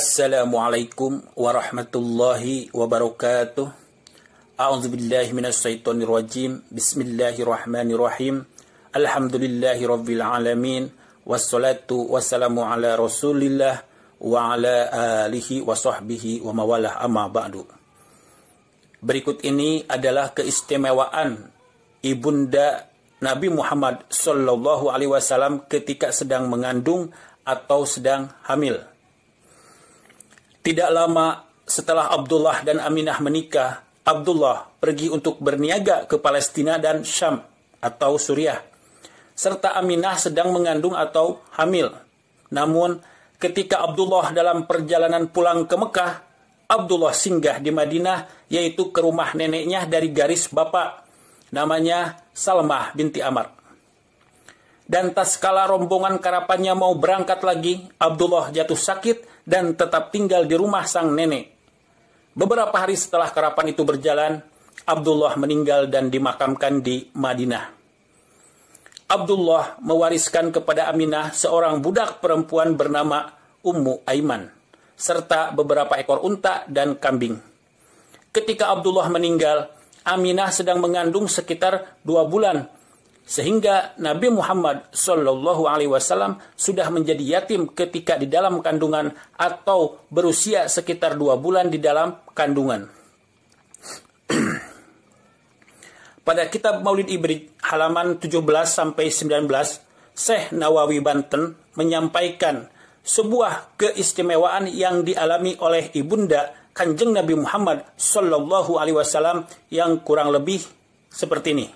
Assalamualaikum warahmatullahi wabarakatuh. A'udzubillahi minasyaitonirrajim. Bismillahirrahmanirrahim. Alhamdulillahirabbil alamin. Wassalatu wassalamu ala Rasulillah wa ala alihi wa sahbihi wa mawalah, amma ba'du. Berikut ini adalah keistimewaan ibunda Nabi Muhammad sallallahu alaihi wasallam ketika sedang mengandung atau sedang hamil. Tidak lama setelah Abdullah dan Aminah menikah, Abdullah pergi untuk berniaga ke Palestina dan Syam atau Suriah, serta Aminah sedang mengandung atau hamil. Namun, ketika Abdullah dalam perjalanan pulang ke Mekah, Abdullah singgah di Madinah, yaitu ke rumah neneknya dari garis bapak, namanya Salmah binti Amr. Dan tatkala rombongan karapannya mau berangkat lagi, Abdullah jatuh sakit dan tetap tinggal di rumah sang nenek. Beberapa hari setelah karapan itu berjalan, Abdullah meninggal dan dimakamkan di Madinah. Abdullah mewariskan kepada Aminah seorang budak perempuan bernama Ummu Aiman, serta beberapa ekor unta dan kambing. Ketika Abdullah meninggal, Aminah sedang mengandung sekitar 2 bulan, sehingga Nabi Muhammad sallallahu alaihi wasallam sudah menjadi yatim ketika di dalam kandungan atau berusia sekitar 2 bulan di dalam kandungan. Pada kitab Maulid Ibrid halaman 17 sampai 19, Syekh Nawawi Banten menyampaikan sebuah keistimewaan yang dialami oleh ibunda Kanjeng Nabi Muhammad sallallahu alaihi wasallam yang kurang lebih seperti ini.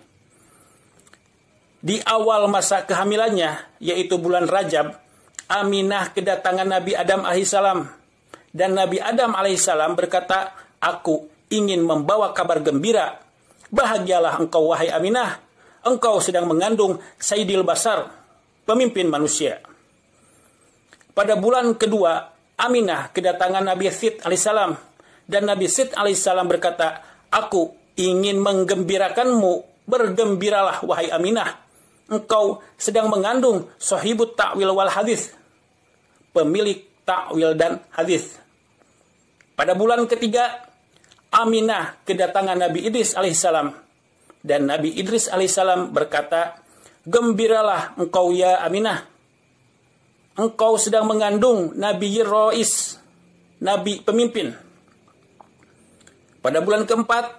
Di awal masa kehamilannya, yaitu bulan Rajab, Aminah kedatangan Nabi Adam alaihissalam. Dan Nabi Adam alaihissalam berkata, "Aku ingin membawa kabar gembira. Bahagialah engkau, wahai Aminah. Engkau sedang mengandung Sayyidil Basar, pemimpin manusia." Pada bulan kedua, Aminah kedatangan Nabi Syed alaihissalam. Dan Nabi Syed alaihissalam berkata, "Aku ingin menggembirakanmu. Bergembiralah, wahai Aminah. Engkau sedang mengandung sahibut ta'wil wal hadis, pemilik ta'wil dan hadis." Pada bulan ketiga, Aminah kedatangan Nabi Idris alaihissalam. Dan Nabi Idris alaihissalam berkata, "Gembiralah engkau, ya Aminah. Engkau sedang mengandung Nabi Rois, Nabi pemimpin." Pada bulan keempat,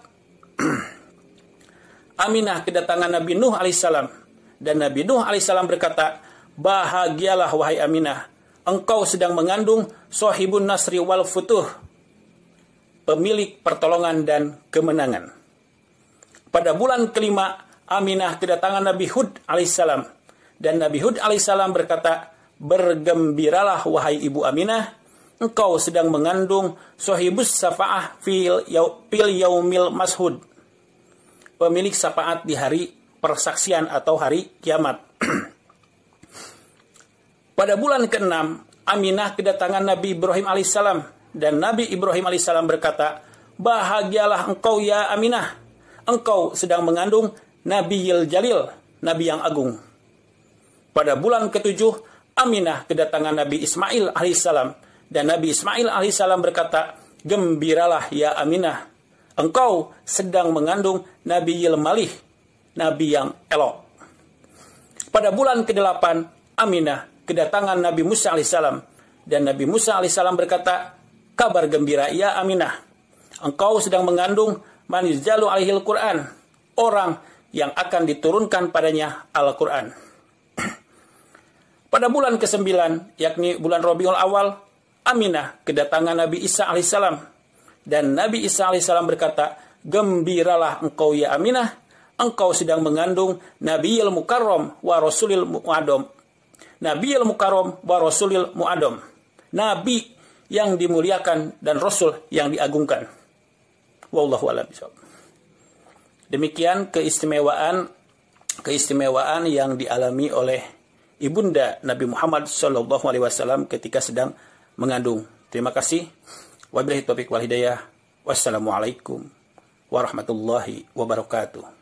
Aminah kedatangan Nabi Nuh alaihissalam. Dan Nabi Nuh alaihissalam berkata, "Bahagialah, wahai Aminah. Engkau sedang mengandung Sohibun Nasri wal Futuh, pemilik pertolongan dan kemenangan." Pada bulan kelima, Aminah kedatangan Nabi Hud alaihissalam. Dan Nabi Hud alaihissalam berkata, "Bergembiralah, wahai ibu Aminah. Engkau sedang mengandung Sohibus Safa'ah fil yaumil mashud, pemilik syafaat di hari persaksian atau hari kiamat." Pada bulan ke-6, Aminah kedatangan Nabi Ibrahim alaihissalam. Dan Nabi Ibrahim alaihissalam berkata, "Bahagialah engkau, ya Aminah. Engkau sedang mengandung Nabiyil Jalil, Nabi yang agung." Pada bulan ke-7, Aminah kedatangan Nabi Ismail alaihissalam. Dan Nabi Ismail alaihissalam berkata, "Gembiralah, ya Aminah. Engkau sedang mengandung Nabiyil Malih, Nabi yang elok." Pada bulan ke-8, Aminah kedatangan Nabi Musa alaihissalam. Dan Nabi Musa alaihissalam berkata, "Kabar gembira, ya Aminah. Engkau sedang mengandung man yunazzalu alaihil Quran, orang yang akan diturunkan padanya Al-Quran." Pada bulan ke-9, yakni bulan Rabiul Awal, Aminah kedatangan Nabi Isa alaihissalam. Dan Nabi Isa alaihissalam berkata, "Gembiralah engkau, ya Aminah. Engkau sedang mengandung Nabiyil Mukarram wa Rasulil Mu'adam." Nabiyil Mukarram wa Rasulil Mu'adam, Nabi yang dimuliakan dan Rasul yang diagungkan. Wallahu a'lam bishawab. Demikian keistimewaan yang dialami oleh ibunda Nabi Muhammad sallallahu alaihi wasallam ketika sedang mengandung. Terima kasih. Wabillahi taufiq wal hidayah. Wassalamualaikum warahmatullahi wabarakatuh.